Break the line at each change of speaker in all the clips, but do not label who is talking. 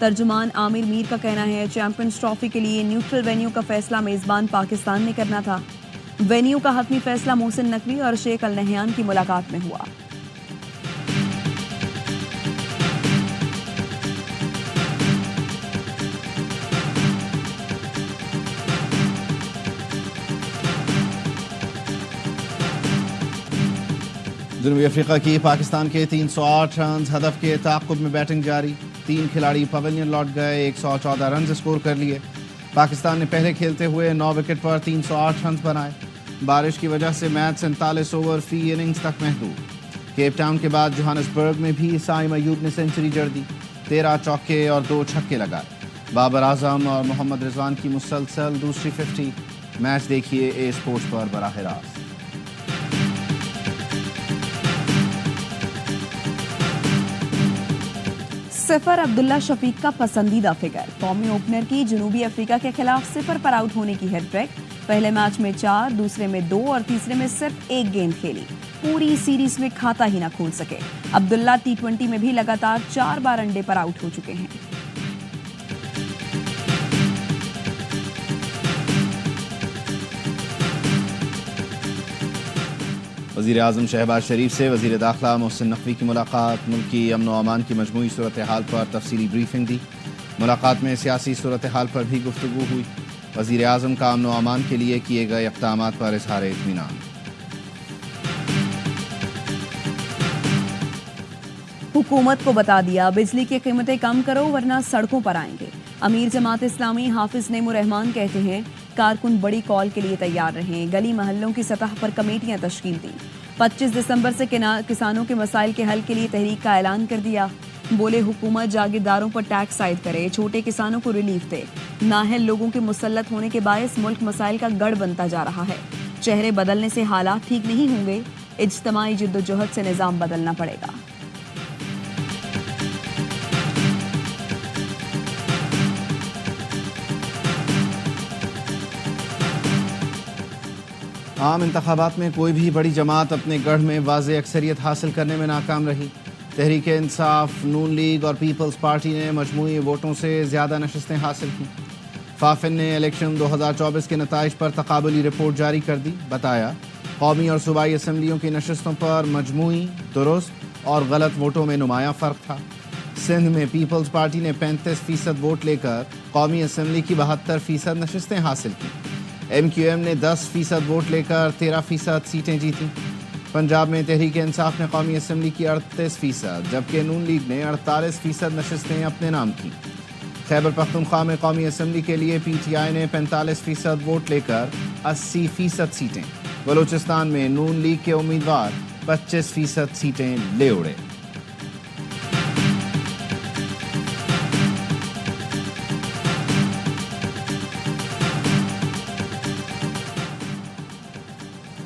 ترجمان عامر میر کا کہنا ہے چیمپئنز ٹرافی کے لیے نیوٹرل وینیو کا فیصلہ میزبان پاکستان نے کرنا تھا. وینیو کا حتمی فیصلہ محسن نقوی اور شیخ النہیان کی ملاقات میں ہوا.
جنوبی افریقہ کی پاکستان کے 308 رنز ہدف کے تعاقب میں بیٹنگ جاری. 3 کھلاڑی پویلین لوٹ گئے, 114 رنز اسکور کر لیے. پاکستان نے پہلے کھیلتے ہوئے 9 وکٹ پر 308 رنز بنائے. بارش کی وجہ سے میچ 47 اوور فی اننگز تک محدود. کیپ ٹاؤن کے بعد جوہانسبرگ میں بھی سائم ایوب نے سینچری جڑ دی. 13 چوکے اور 2 چھکے لگائے. بابر اعظم اور محمد رضوان کی مسلسل دوسری 50. میچ دیکھیے اے اسپورٹس پر براہ راست.
صفر عبداللہ شفیق کا پسندیدہ فگر. قومی اوپنر کی جنوبی افریقہ کے خلاف 0 پر آؤٹ ہونے کی ہیٹ ٹریک. پہلے میچ میں 4, دوسرے میں 2 اور تیسرے میں صرف 1 گیند کھیلی. پوری سیریز میں کھاتا ہی نہ کھول سکے. عبداللہ T20 میں بھی لگاتار 4 بار انڈے پر آؤٹ ہو چکے ہیں.
وزیر اعظم شہباز شریف سے وزیر داخلہ محسن نقوی کی ملاقات. ملکی امن و امان کی مجموعی صورتحال پر تفصیلی بریفنگ دی. ملاقات میں سیاسی صورتحال پر بھی گفتگو ہوئی. وزیر اعظم کا امن و امان کے لیے کیے گئے اقدامات پر اظہار اطمینان.
حکومت کو بتا دیا بجلی کی قیمتیں کم کرو ورنہ سڑکوں پر آئیں گے. امیر جماعت اسلامی حافظ نعیم الرحمان کہتے ہیں کارکن بڑی کال کے لیے تیار رہیں. گلی محلوں کی سطح پر کمیٹیاں تشکیل دیں. 25 دسمبر سے کسانوں کے مسائل کے حل کے لیے تحریک کا اعلان کر دیا. بولے حکومت جاگیرداروں پر ٹیکس عائد کرے, چھوٹے کسانوں کو ریلیف دے. نااہل لوگوں کے مسلط ہونے کے باعث ملک مسائل کا گڑھ بنتا جا رہا ہے. چہرے بدلنے سے حالات ٹھیک نہیں ہوں گے. اجتماعی جدوجہد سے نظام بدلنا پڑے گا.
عام انتخابات میں کوئی بھی بڑی جماعت اپنے گڑھ میں واضح اکثریت حاصل کرنے میں ناکام رہی. تحریک انصاف, نون لیگ اور پیپلز پارٹی نے مجموعی ووٹوں سے زیادہ نشستیں حاصل کی. فافن نے الیکشن 2024 کے نتائج پر تقابلی رپورٹ جاری کر دی. بتایا قومی اور صوبائی اسمبلیوں کی نشستوں پر مجموعی درست اور غلط ووٹوں میں نمایاں فرق تھا. سندھ میں پیپلز پارٹی نے 35% ووٹ لے کر قومی اسمبلی کی 72% نشستیں حاصل کی. ایم کیو ایم نے 10% ووٹ لے کر 13% سیٹیں جیتیں. پنجاب میں تحریک انصاف نے قومی اسمبلی کی 38%, جبکہ نون لیگ نے 48% نشستیں اپنے نام کی. خیبر پختونخوا میں قومی اسمبلی کے لیے پی ٹی آئی نے 45% ووٹ لے کر 80% سیٹیں. بلوچستان میں نون لیگ کے امیدوار 25% سیٹیں لے اڑے.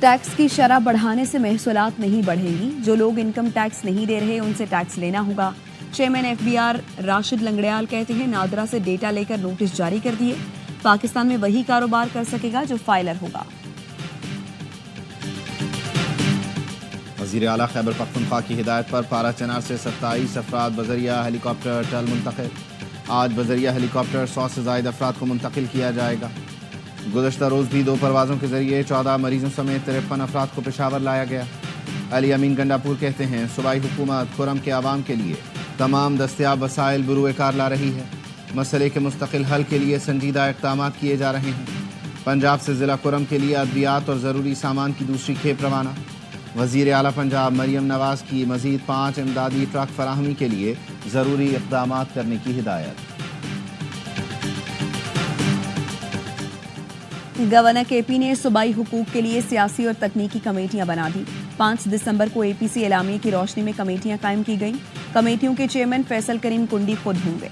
ٹیکس کی شرح بڑھانے سے محصولات نہیں بڑھیں گی. جو لوگ انکم ٹیکس نہیں دے رہے ان سے ٹیکس لینا ہوگا. Chairman F B R Rashid Langrial کہتے ہیں نادرا سے ڈیٹا لے کر نوٹس جاری کر دیے. پاکستان میں وہی کاروبار کر سکے گا جو فائلر ہوگا.
وزیر اعلیٰ خیبر پختونخوا کی ہدایت پر پارا چنار سے 27 افراد بذریعہ ہیلی کاپٹر ٹل منتقل. آج بذریعہ ہیلی کاپٹر 100 سے زائد افراد کو منتقل کیا جائے گا. گزشتہ روز بھی 2 پروازوں کے ذریعے 14 مریضوں سمیت 53 افراد کو پشاور لایا گیا. علی امین گنڈاپور کہتے ہیں صوبائی حکومت خرم کے عوام کے لیے تمام دستیاب وسائل بروئے کار لا رہی ہے. مسئلے کے مستقل حل کے لیے سنجیدہ اقدامات کیے جا رہے ہیں. پنجاب سے ضلع خرم کے لیے ادویات اور ضروری سامان کی دوسری کھیپ روانہ. وزیر اعلیٰ پنجاب مریم نواز کی مزید 5 امدادی ٹرک فراہمی کے لیے ضروری اقدامات کرنے کی ہدایت.
گورنر کے پی نے صوبائی حقوق کے لیے سیاسی اور تکنیکی کمیٹیاں بنا دی. 5 دسمبر کو اے پی سی اعلامیے کی روشنی میں کمیٹیاں قائم کی گئیں. کمیٹیوں کے چیئرمین فیصل کریم کنڈی خود ہوں گے.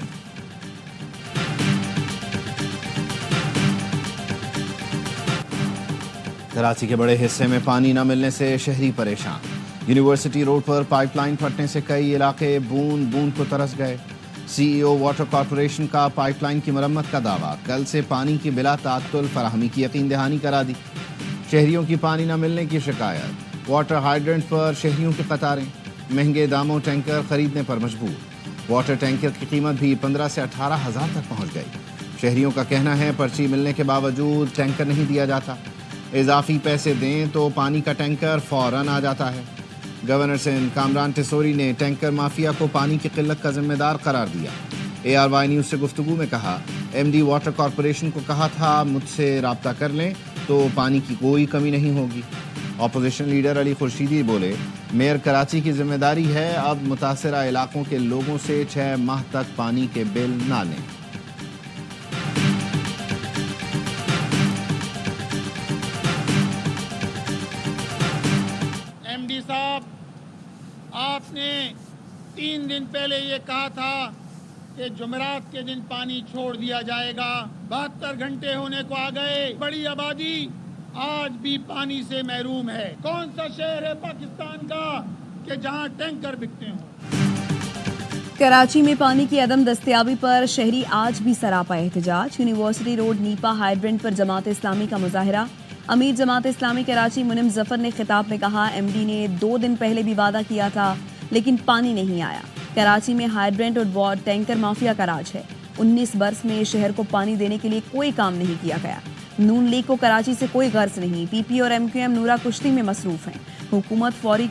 کراچی کے بڑے حصے میں پانی نہ ملنے سے شہری پریشان. یونیورسٹی روڈ پر پائپ لائن پھٹنے سے کئی علاقے بوند بوند کو ترس گئے. سی ای او واٹر کارپوریشن کا پائپ لائن کی مرمت کا دعویٰ. کل سے پانی کی بلا تعطل فراہمی کی یقین دہانی کرا دی. شہریوں کی پانی نہ ملنے کی شکایت. واٹر ہائیڈرنٹ پر شہریوں کی قطاریں. مہنگے داموں ٹینکر خریدنے پر مجبور. واٹر ٹینکر کی قیمت بھی 15 سے 18 ہزار تک پہنچ گئی۔ شہریوں کا کہنا ہے پرچی ملنے کے باوجود ٹینکر نہیں دیا جاتا، اضافی پیسے دیں تو پانی کا ٹینکر فوراً آ جاتا ہے۔ گورنر سندھ کامران ٹیسوری نے ٹینکر مافیا کو پانی کی قلت کا ذمہ دار قرار دیا۔ ARY نیوز سے گفتگو میں کہا MD واٹر کارپوریشن کو کہا تھا مجھ سے رابطہ کر لیں تو پانی کی کوئی کمی نہیں ہوگی۔ اپوزیشن لیڈر علی خورشیدی بولے میئر کراچی کی ذمہ داری ہے اب متاثرہ علاقوں کے لوگوں سے 6 ماہ تک پانی کے بل نہ لیں۔
MD صاحب، آپ نے 3 دن پہلے یہ کہا تھا کہ جمعرات کے دن پانی چھوڑ دیا جائے گا، 72 گھنٹے ہونے کو آ گئے، بڑی آبادی آج بھی پانی سے محروم ہے۔ کون سا شہر ہے پاکستان کا کہ جہاں ٹینکر بکتے ہوں؟
کراچی میں پانی کی عدم دستیابی پر شہری آج بھی سراپا احتجاج۔ یونیورسٹی روڈ نیپا ہائیڈرنٹ پر جماعت اسلامی کا مظاہرہ۔ امیر جماعت اسلامی کراچی منم ظفر نے خطاب میں کہا MD نے 2 دن پہلے بھی وعدہ کیا تھا لیکن پانی نہیں آیا۔ کراچی میں ہائیڈرنٹ اور ٹینکر مافیا کا راج ہے۔ 19 برس میں شہر کو پانی دینے کے لیے کوئی کام نہیں کیا گیا۔ نون لیگ کو کراچی سے کوئی غرض نہیں۔ PP اور MQM نورا کشتی میں مصروف ہیں۔ حکومت فوری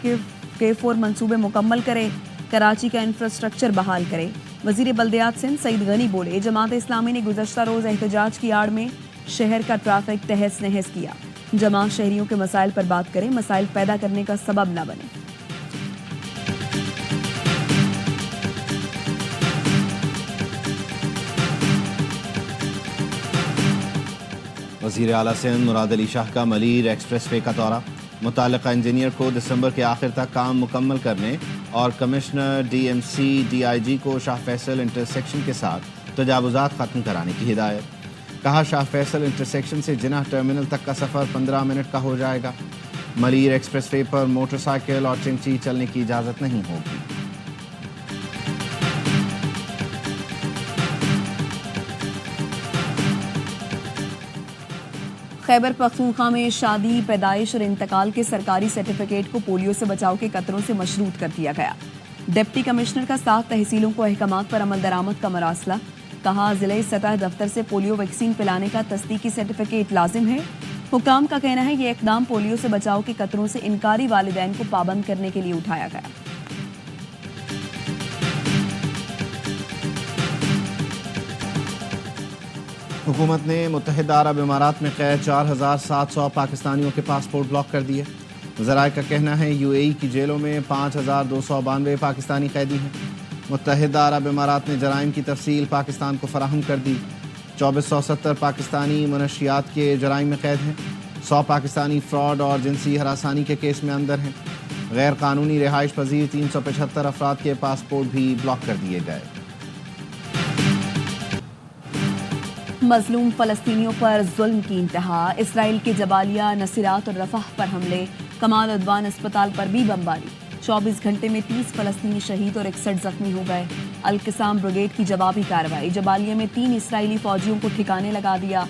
K4 منصوبے مکمل کرے، کراچی کا انفراسٹرکچر بحال کرے۔ وزیر بلدیات سندھ سعید غنی بولے جماعت اسلامی نے گزشتہ روز احتجاج کی آڑ میں شہر کا ٹریفک تہس نہس کیا۔ جماعت شہریوں کے مسائل پر بات کرے، مسائل پیدا کرنے کا سبب نہ بنے۔
وزیر اعلیٰ سندھ مراد علی شاہ کا ملیر ایکسپریس وے کا دورہ۔ متعلقہ انجینئر کو دسمبر کے آخر تک کام مکمل کرنے اور کمشنر DMC DIG کو شاہ فیصل انٹرسیکشن کے ساتھ تجاوزات ختم کرانے کی ہدایت۔ کہا شاہ فیصل انٹرسیکشن سے جناح ٹرمینل تک کا سفر 15 منٹ کا ہو جائے گا۔ ملیر ایکسپریس وے پر موٹر سائیکل اور چنچی چلنے کی اجازت نہیں ہوگی۔
خیبر پختونخوا میں شادی، پیدائش اور انتقال کے سرکاری سرٹیفکیٹ کو پولیو سے بچاؤ کے قطروں سے مشروط کر دیا گیا۔ ڈپٹی کمشنر کا 7 تحصیلوں کو احکامات پر عمل درآمد کا مراسلہ۔ کہا ضلعی سطح دفتر سے پولیو ویکسین پلانے کا تصدیقی سرٹیفکیٹ لازم ہے۔ حکام کا کہنا ہے یہ اقدام پولیو سے بچاؤ کے قطروں سے انکاری والدین کو پابند کرنے کے لیے اٹھایا گیا۔
حکومت نے متحدہ عرب امارات میں قید 4700 پاکستانیوں کے پاسپورٹ بلاک کر دیے۔ ذرائع کا کہنا ہے UAE کی جیلوں میں 5292 پاکستانی قیدی ہیں۔ متحدہ عرب امارات نے جرائم کی تفصیل پاکستان کو فراہم کر دی۔ 2470 پاکستانی منشیات کے جرائم میں قید ہیں۔ 100 پاکستانی فراڈ اور جنسی ہراسانی کے کیس میں اندر ہیں۔ غیر قانونی رہائش پذیر 375 افراد کے پاسپورٹ بھی بلاک کر دیے گئے۔
مظلوم فلسطینیوں پر ظلم کی انتہا۔ اسرائیل کے جبالیہ، نصیرات اور رفح پر حملے۔ کمال عدوان اسپتال پر بھی بمباری۔ 24 گھنٹے میں 30 فلسطینی شہید اور 61 زخمی ہو گئے۔ القسام بریگیڈ کی جوابی کارروائی۔ جبالیہ میں 3 اسرائیلی فوجیوں کو ٹھکانے لگا دیا۔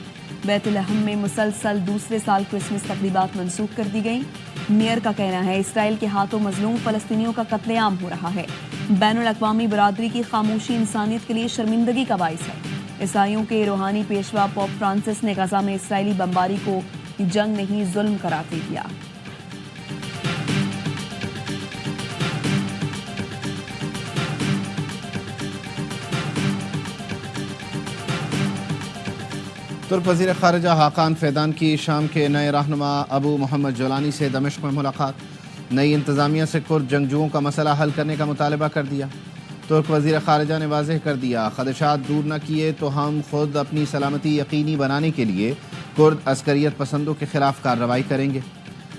بیت لحم میں مسلسل دوسرے سال کرسمس تقریبات منسوخ کر دی گئیں۔ میئر کا کہنا ہے اسرائیل کے ہاتھوں مظلوم فلسطینیوں کا قتل عام ہو رہا ہے۔ بین الاقوامی برادری کی خاموشی انسانیت کے لیے شرمندگی کا باعث ہے۔ عیسائیوں کے روحانی پیشوا پوپ فرانسس نے غزہ میں اسرائیلی بمباری کو جنگ نہیں ظلم قرار دے دیا۔
ترک وزیر خارجہ حاقان فیدان کی شام کے نئے رہنما ابو محمد جولانی سے دمشق میں ملاقات۔ نئی انتظامیہ سے کرد جنگجوؤں کا مسئلہ حل کرنے کا مطالبہ کر دیا۔ ترک وزیر خارجہ نے واضح کر دیا خدشات دور نہ کیے تو ہم خود اپنی سلامتی یقینی بنانے کے لیے کرد عسکریت پسندوں کے خلاف کارروائی کریں گے۔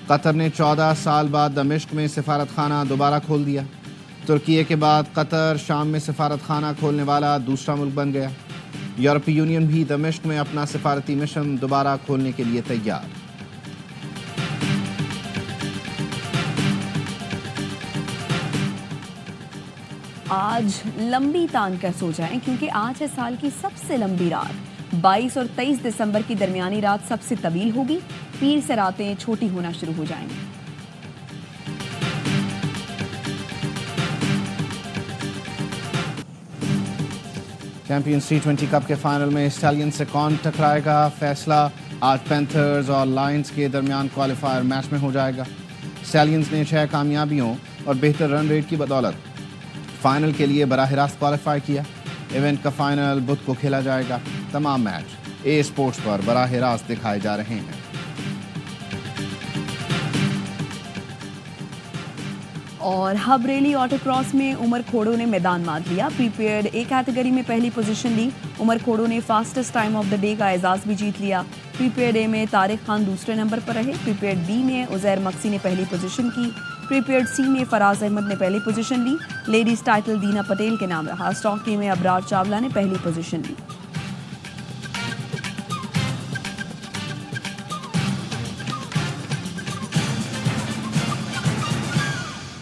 قطر نے 14 سال بعد دمشق میں سفارت خانہ دوبارہ کھول دیا۔ ترکیے کے بعد قطر شام میں سفارت خانہ کھولنے والا دوسرا ملک بن گیا۔ یورپی یونین بھی دمشق میں اپنا سفارتی مشن دوبارہ کھولنے کے لیے تیار۔
آج لمبی تان کر سو جائیں کیونکہ آج ہے سال کی سب سے لمبی رات۔ 22 اور 23 دسمبر کی درمیانی رات سب سے طویل ہوگی۔ پیر سے راتیں چھوٹی ہونا شروع ہو جائیں گی۔
چیمپئنز T20 کپ کے فائنل میں اسٹیلین سے کون ٹکرائے گا؟ فیصلہ آج پینتھرز اور لائنز کے درمیان کوالیفائر میچ میں ہو جائے گا۔ اسٹیلینز نے 6 کامیابیوں اور بہتر رن ریٹ کی بدولت فائنل کے لیے براہ راست کوالیفائی کیا۔ ایونٹ کا فائنل بدھ کو کھیلا جائے گا۔ تمام میچ اے اسپورٹس پر براہ راست دکھائے جا رہے ہیں۔
اور ہبریلی آٹو کراس میں عمر کھوڑو نے میدان مار لیا۔ پریپیئرڈ اے کیٹیگری میں پہلی پوزیشن لی۔ عمر کھوڑو نے fastest time of the day کا اعزاز بھی جیت لیا۔ پریپیئرڈ اے میں طارق خان دوسرے نمبر پر رہے۔ پریپیئرڈ بی میں عزیر مکسی نے پہلی پوزیشن کی۔ پریپیئرڈ سی میں فراز احمد نے پہلی پوزیشن لی۔ لیڈیز ٹائٹل دینا پٹیل کے نام رہا۔ اسٹاک ٹیم میں ابرار چاولہ نے پہلی پوزیشن لی۔